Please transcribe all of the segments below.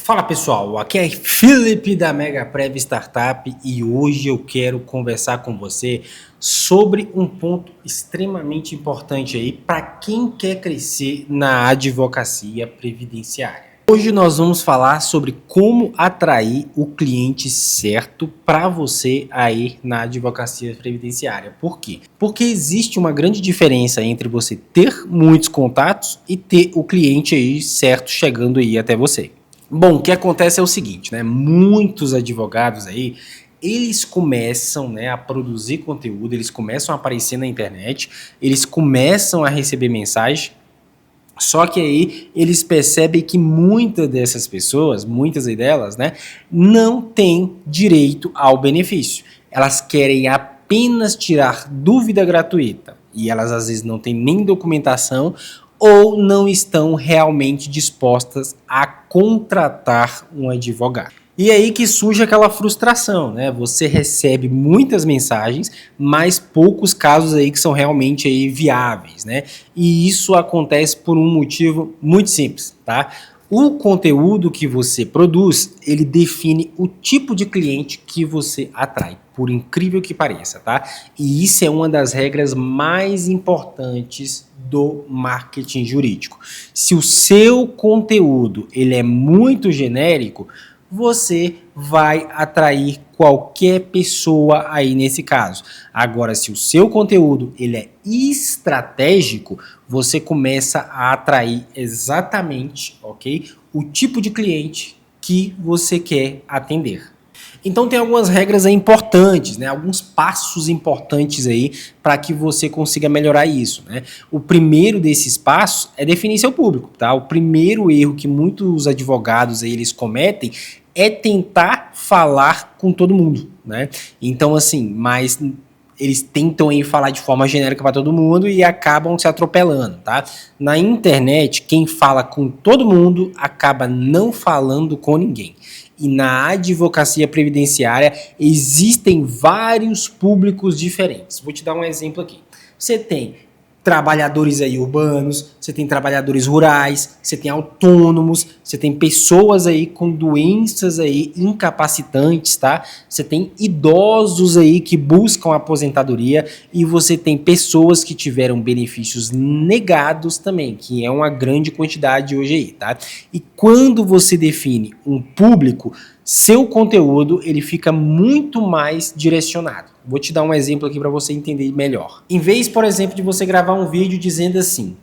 Fala pessoal, aqui é Felipe da MegaPrev Startup e hoje eu quero conversar com você sobre um ponto extremamente importante aí para quem quer crescer na advocacia previdenciária. Hoje nós vamos falar sobre como atrair o cliente certo para você aí na advocacia previdenciária. Por quê? Porque existe uma grande diferença entre você ter muitos contatos e ter o cliente aí certo chegando aí até você. Bom, o que acontece é o seguinte, né? Muitos advogados aí, eles começam, né, a produzir conteúdo, eles começam a aparecer na internet, eles começam a receber mensagem, só que aí eles percebem que muitas dessas pessoas, muitas delas, né, não têm direito ao benefício. Elas querem apenas tirar dúvida gratuita e elas às vezes não têm nem documentação ou não estão realmente dispostas a contratar um advogado. E aí que surge aquela frustração, né? Você recebe muitas mensagens, mas poucos casos aí que são realmente aí viáveis, né? E isso acontece por um motivo muito simples, tá? O conteúdo que você produz, ele define o tipo de cliente que você atrai, por incrível que pareça, tá? E isso é uma das regras mais importantes do marketing jurídico. Se o seu conteúdo ele é muito genérico, você vai atrair qualquer pessoa aí nesse caso. Agora, se o seu conteúdo ele é estratégico, você começa a atrair exatamente, ok, o tipo de cliente que você quer atender. Então tem algumas regras aí importantes, né? Alguns passos importantes aí para que você consiga melhorar isso, né? O primeiro desses passos é definir seu público, tá? O primeiro erro que muitos advogados aí eles cometem é tentar falar com todo mundo, né? Então assim, mas eles tentam aí falar de forma genérica para todo mundo e acabam se atropelando, tá? Na internet, quem fala com todo mundo acaba não falando com ninguém. E na advocacia previdenciária existem vários públicos diferentes. Vou te dar um exemplo aqui. Você tem trabalhadores aí urbanos, você tem trabalhadores rurais, você tem autônomos, você tem pessoas aí com doenças aí incapacitantes, tá? Você tem idosos aí que buscam aposentadoria e você tem pessoas que tiveram benefícios negados também, que é uma grande quantidade hoje aí, tá? E quando você define um público, seu conteúdo ele fica muito mais direcionado. Vou te dar um exemplo aqui para você entender melhor. Em vez, por exemplo, de você gravar um vídeo dizendo assim,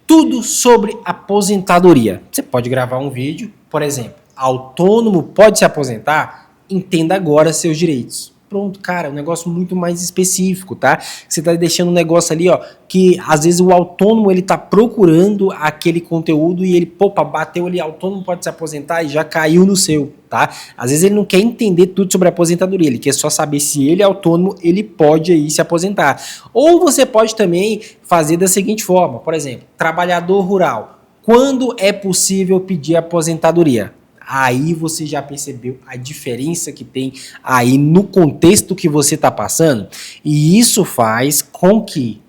tudo sobre aposentadoria. Você pode gravar um vídeo, por exemplo, autônomo pode se aposentar? Entenda agora seus direitos. Pronto, cara, um negócio muito mais específico, tá? Você tá deixando um negócio ali, ó, que às vezes o autônomo ele tá procurando aquele conteúdo e ele, opa, bateu ali, autônomo pode se aposentar e já caiu no seu, tá? Às vezes ele não quer entender tudo sobre a aposentadoria, ele quer só saber se ele é autônomo, ele pode aí se aposentar. Ou você pode também fazer da seguinte forma, por exemplo, trabalhador rural, quando é possível pedir aposentadoria? Aí você já percebeu a diferença que tem aí no contexto que você está passando? E isso faz com que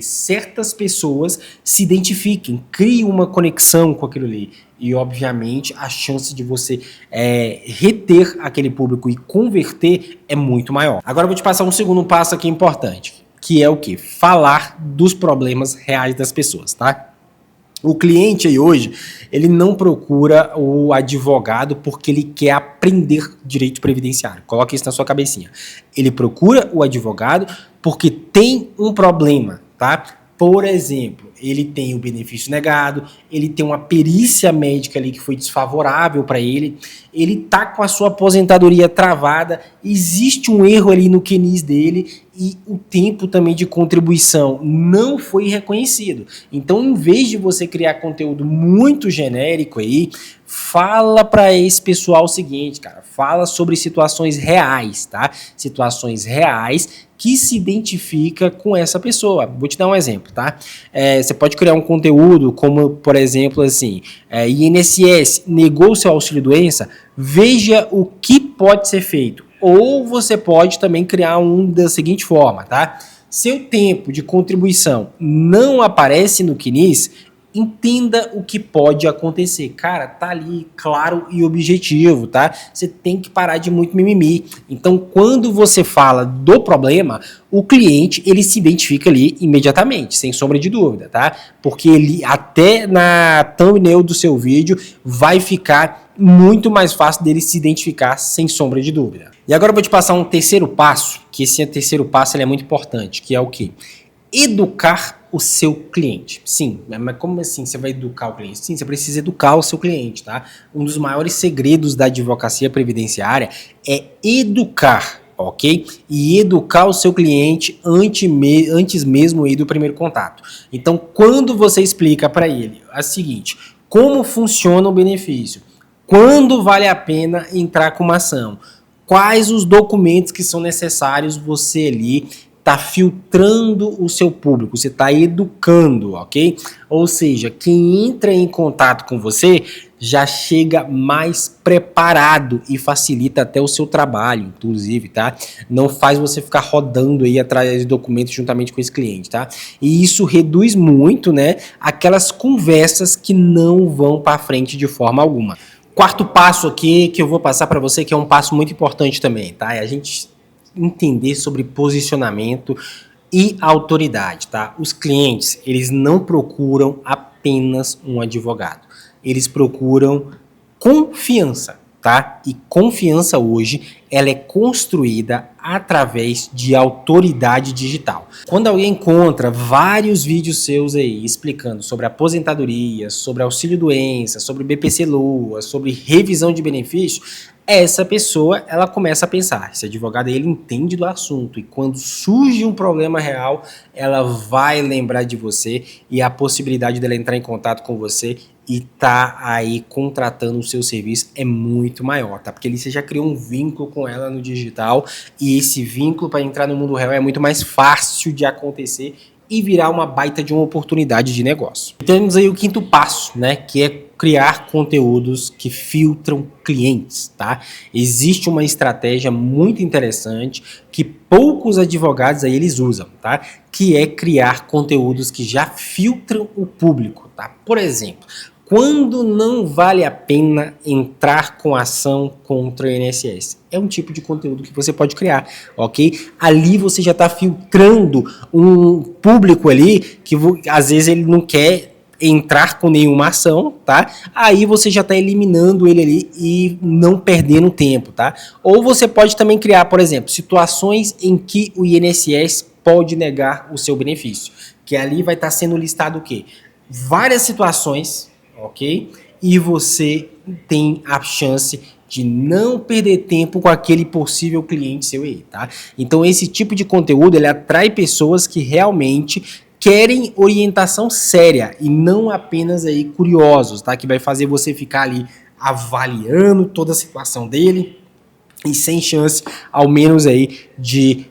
certas pessoas se identifiquem, criem uma conexão com aquilo ali. E, obviamente, a chance de você reter aquele público e converter é muito maior. Agora eu vou te passar um segundo passo aqui importante, que é o quê? Falar dos problemas reais das pessoas, tá? O cliente aí hoje, ele não procura o advogado porque ele quer aprender direito previdenciário. Coloque isso na sua cabecinha. Ele procura o advogado porque tem um problema, tá? Por exemplo, ele tem o benefício negado, ele tem uma perícia médica ali que foi desfavorável para ele tá com a sua aposentadoria travada, existe um erro ali no QNIS dele e o tempo também de contribuição não foi reconhecido. Então, em vez de você criar conteúdo muito genérico aí, fala para esse pessoal o seguinte, cara, fala sobre situações reais, tá? Situações reais que se identifica com essa pessoa. Vou te dar um exemplo, tá? Você pode criar um conteúdo como, por exemplo, assim, INSS negou seu auxílio-doença, veja o que pode ser feito. Ou você pode também criar um da seguinte forma, tá? Seu tempo de contribuição não aparece no QNIS, entenda o que pode acontecer. Cara, tá ali claro e objetivo, tá? Você tem que parar de muito mimimi. Então, quando você fala do problema, o cliente, ele se identifica ali imediatamente, sem sombra de dúvida, tá? Porque ele, até na thumbnail do seu vídeo, vai ficar muito mais fácil dele se identificar, sem sombra de dúvida. E agora eu vou te passar um terceiro passo, que esse terceiro passo ele é muito importante, que é o quê? Educar o seu cliente. Sim, mas como assim você vai educar o cliente? Sim, você precisa educar o seu cliente, tá? Um dos maiores segredos da advocacia previdenciária é educar, ok? E educar o seu cliente antes mesmo aí do primeiro contato. Então, quando você explica para ele a seguinte, como funciona o benefício, quando vale a pena entrar com uma ação, quais os documentos que são necessários, você ali está filtrando o seu público, você está educando, ok? Ou seja, quem entra em contato com você já chega mais preparado e facilita até o seu trabalho, inclusive, tá? Não faz você ficar rodando aí atrás de documentos juntamente com esse cliente, tá? E isso reduz muito, né, aquelas conversas que não vão para frente de forma alguma. Quarto passo aqui que eu vou passar para você, que é um passo muito importante também, tá? É a gente entender sobre posicionamento e autoridade, tá? Os clientes, eles não procuram apenas um advogado. Eles procuram confiança, tá? E confiança hoje, ela é construída através de autoridade digital. Quando alguém encontra vários vídeos seus aí explicando sobre aposentadoria, sobre auxílio-doença, sobre BPC-Loa, sobre revisão de benefícios, essa pessoa, ela começa a pensar, esse advogado ele entende do assunto e quando surge um problema real, ela vai lembrar de você e a possibilidade dela entrar em contato com você e tá aí contratando o seu serviço é muito maior, tá? Porque ali você já criou um vínculo com ela no digital e esse vínculo para entrar no mundo real é muito mais fácil de acontecer e virar uma baita de uma oportunidade de negócio. E temos aí o quinto passo, né, que é criar conteúdos que filtram clientes, tá? Existe uma estratégia muito interessante que poucos advogados aí eles usam, tá? Que é criar conteúdos que já filtram o público, tá? Por exemplo, quando não vale a pena entrar com ação contra o INSS. É um tipo de conteúdo que você pode criar, ok? Ali você já está filtrando um público ali que às vezes ele não quer entrar com nenhuma ação, tá? Aí você já está eliminando ele ali e não perdendo tempo, tá? Ou você pode também criar, por exemplo, situações em que o INSS pode negar o seu benefício, que ali vai estar sendo listado o quê? Várias situações, ok? E você tem a chance de não perder tempo com aquele possível cliente seu aí, tá? Então esse tipo de conteúdo, ele atrai pessoas que realmente querem orientação séria e não apenas aí curiosos, tá? Que vai fazer você ficar ali avaliando toda a situação dele e sem chance, ao menos aí, de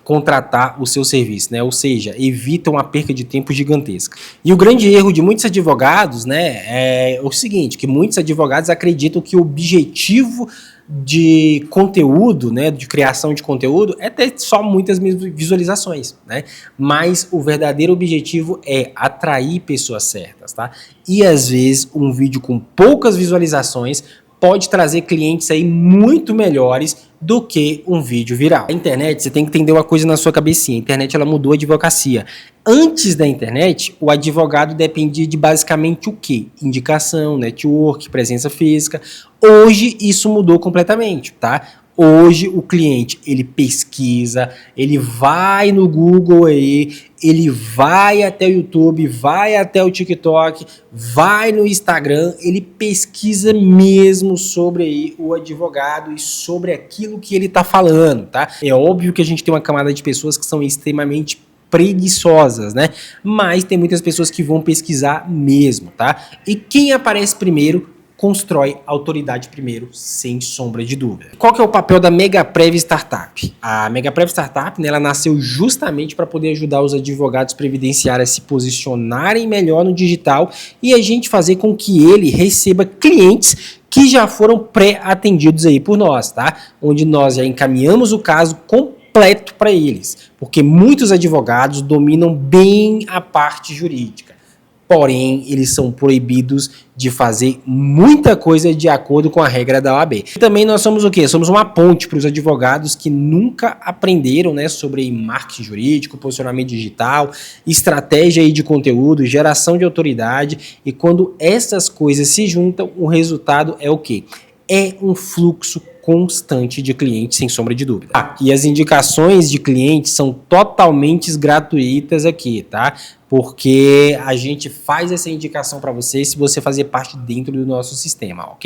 contratar o seu serviço, né? Ou seja, evita uma perca de tempo gigantesca. E o grande erro de muitos advogados, né, é o seguinte, que muitos advogados acreditam que o objetivo de conteúdo, né, de criação de conteúdo, é ter só muitas visualizações, né? Mas o verdadeiro objetivo é atrair pessoas certas, tá? E às vezes um vídeo com poucas visualizações pode trazer clientes aí muito melhores do que um vídeo viral. A internet, você tem que entender uma coisa na sua cabecinha. A internet, ela mudou a advocacia. Antes da internet, o advogado dependia de basicamente o quê? Indicação, network, presença física. Hoje, isso mudou completamente, tá? Hoje, o cliente, ele pesquisa, ele vai no Google aí, ele vai até o YouTube, vai até o TikTok, vai no Instagram, ele pesquisa mesmo sobre aí o advogado e sobre aquilo que ele tá falando, tá? É óbvio que a gente tem uma camada de pessoas que são extremamente preguiçosas, né? Mas tem muitas pessoas que vão pesquisar mesmo, tá? E quem aparece primeiro constrói autoridade primeiro, sem sombra de dúvida. Qual que é o papel da Megaprev Startup? A Megaprev Startup, né, ela nasceu justamente para poder ajudar os advogados previdenciários a se posicionarem melhor no digital e a gente fazer com que ele receba clientes que já foram pré-atendidos aí por nós, tá? Onde nós já encaminhamos o caso completo para eles, porque muitos advogados dominam bem a parte jurídica. porém eles são proibidos de fazer muita coisa de acordo com a regra da OAB. E também nós somos o quê? Somos uma ponte para os advogados que nunca aprenderam, né, sobre marketing jurídico, posicionamento digital, estratégia aí de conteúdo, geração de autoridade, e quando essas coisas se juntam, o resultado é o quê? É um fluxo constante de clientes, sem sombra de dúvida. E as indicações de clientes são totalmente gratuitas aqui, tá? Porque a gente faz essa indicação para você se você fazer parte dentro do nosso sistema, ok?